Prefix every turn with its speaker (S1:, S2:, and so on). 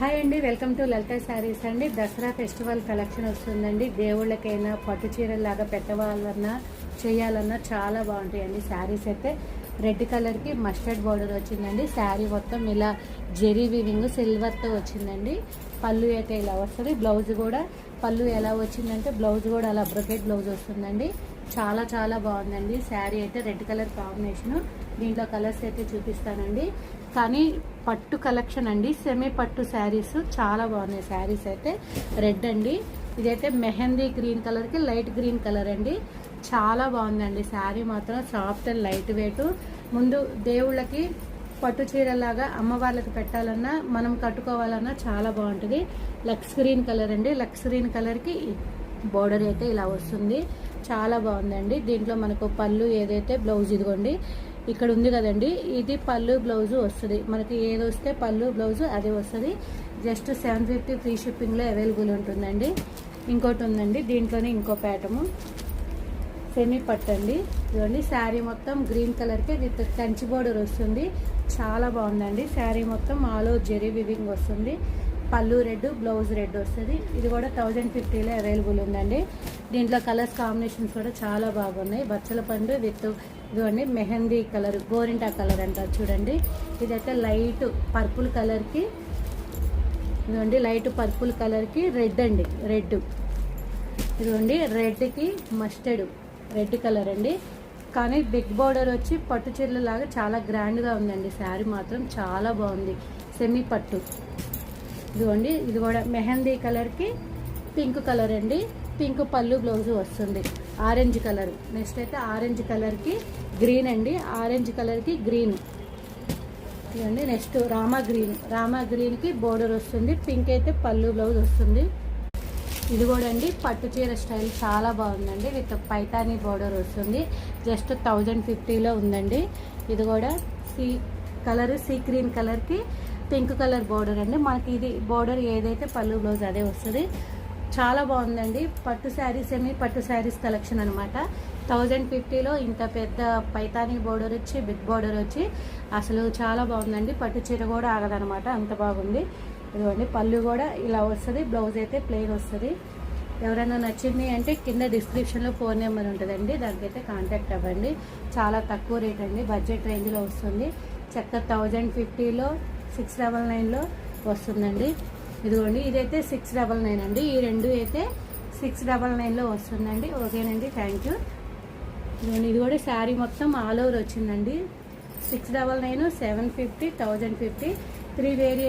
S1: Hi అండి, welcome to లలిత శారీస్ అండి. Dasara festival collection వస్తుందండి. దేవుళ్ళకైనా పట్టు చీరలాగా పెట్టవాలన్నా చేయాలన్నా చాలా బాగుంటాయండి. శారీస్ అయితే రెడ్ కలర్కి మస్టర్డ్ బార్డర్ వచ్చిందండి. శారీ మొత్తం ఇలా జెరీ వివింగ్ సిల్వర్తో వచ్చిందండి. పళ్ళు అయితే ఇలా వస్తుంది. బ్లౌజ్ కూడా పళ్ళు ఎలా వచ్చిందంటే బ్లౌజ్ కూడా అలా బ్రొకెట్ బ్లౌజ్ వస్తుందండి. చాలా చాలా బాగుందండి. శారీ అయితే రెడ్ కలర్ కాంబినేషను. దీంట్లో కలర్స్ అయితే చూపిస్తానండి. కానీ పట్టు కలెక్షన్ అండి, సెమీ పట్టు శారీస్ చాలా బాగున్నాయి. శారీస్ అయితే రెడ్ అండి, ఇదైతే మెహందీ గ్రీన్ కలర్కి లైట్ గ్రీన్ కలర్ అండి. చాలా బాగుందండి. శారీ మాత్రం సాఫ్ట్ అండ్ లైట్ వెయిట్. ముందు దేవుళ్ళకి పట్టు చీరలాగా అమ్మవార్లకు పెట్టాలన్నా మనం కట్టుకోవాలన్నా చాలా బాగుంటుంది. లక్స్ గ్రీన్ కలర్ అండి. లక్స్ గ్రీన్ కలర్కి బోర్డర్ అయితే ఇలా వస్తుంది. చాలా బాగుందండి. దీంట్లో మనకు పళ్ళు ఏదైతే బ్లౌజ్ ఇదిగోండి ఇక్కడ ఉంది కదండి, ఇది పళ్ళు బ్లౌజు వస్తుంది. మనకి ఏది వస్తే పళ్ళు బ్లౌజు అది వస్తుంది. జస్ట్ 750 ఫ్రీ షిప్పింగ్లో అవైలబుల్ ఉంటుందండి. ఇంకోటి ఉందండి, దీంట్లోనే ఇంకో ప్యాటర్ను సెమీ పట్టు అండి. ఇదిగోండి శారీ మొత్తం గ్రీన్ కలర్కి విత్ కంచి బోర్డర్ వస్తుంది. చాలా బాగుందండి. శారీ మొత్తం ఆల్ ఓవర్ జెరీ వివింగ్ వస్తుంది. పళ్ళు రెడ్, బ్లౌజ్ రెడ్ వస్తుంది. ఇది కూడా 1050లో అవైలబుల్ ఉందండి. దీంట్లో కలర్స్ కాంబినేషన్స్ కూడా చాలా బాగున్నాయి. బచ్చల పండు విత్ ఇదిగోండి మెహందీ కలర్, గోరింటా కలర్ అంటారు చూడండి. ఇదైతే లైట్ పర్పుల్ కలర్కి ఇదిగోండి లైట్ పర్పుల్ కలర్కి రెడ్ అండి. రెడ్ ఇదిగోండి రెడ్కి మస్టర్డ్ రెడ్ కలర్ అండి. కానీ బిగ్ బోర్డర్ వచ్చి పట్టు చీరల లాగా చాలా గ్రాండ్గా ఉందండి. శారీ మాత్రం చాలా బాగుంది. సెమీ పట్టు ఇదిగోండి. ఇది కూడా మెహందీ కలర్కి పింక్ కలర్ అండి. పింక్ పళ్ళు బ్లౌజు వస్తుంది. ఆరెంజ్ కలర్, నెక్స్ట్ అయితే ఆరెంజ్ కలర్కి గ్రీన్ అండి. ఆరెంజ్ కలర్కి గ్రీన్ ఇదండి. నెక్స్ట్ రామా గ్రీన్కి బోర్డర్ వస్తుంది. పింక్ అయితే పళ్ళు బ్లౌజ్ వస్తుంది. ఇది కూడా అండి పట్టు చీర స్టైల్ చాలా బాగుందండి. విత్ పైతానీ బోర్డర్ వస్తుంది. జస్ట్ 1050లో ఉందండి. ఇది కూడా సీ గ్రీన్ కలర్కి పింక్ కలర్ బోర్డర్ అండి. మనకి ఇది బోర్డర్ ఏదైతే పళ్ళు బ్లౌజ్ అదే వస్తుంది. చాలా బాగుందండి. పట్టు శారీస్ ఏమి పట్టు శారీస్ కలెక్షన్ అనమాట. 1050లో ఇంత పెద్ద పైతానీ బోర్డర్ వచ్చి బిగ్ బోర్డర్ వచ్చి అసలు చాలా బాగుందండి. పట్టు చీర కూడా ఆగదనమాట, అంత బాగుంది. ఇదిగోండి పళ్ళు కూడా ఇలా వస్తుంది. బ్లౌజ్ అయితే ప్లెయిన్ వస్తుంది. ఎవరైనా నచ్చింది అంటే కింద డిస్క్రిప్షన్లో ఫోన్ నెంబర్ ఉంటుందండి, దానికైతే కాంటాక్ట్ అవ్వండి. చాలా తక్కువ రేట్ అండి, బడ్జెట్ రేంజ్లో వస్తుంది. చక్కగా 1050లో 699లో వస్తుందండి. ఇదిగోండి ఇదైతే 699 అండి. ఈ రెండు అయితే 699లో వస్తుందండి. ఓకేనండి, థ్యాంక్ యూ. ఇదిగోండి ఇది కూడా శారీ మొత్తం ఆల్ ఓవర్ వచ్చిందండి. 699, 750, 1050 3 వేరియేషన్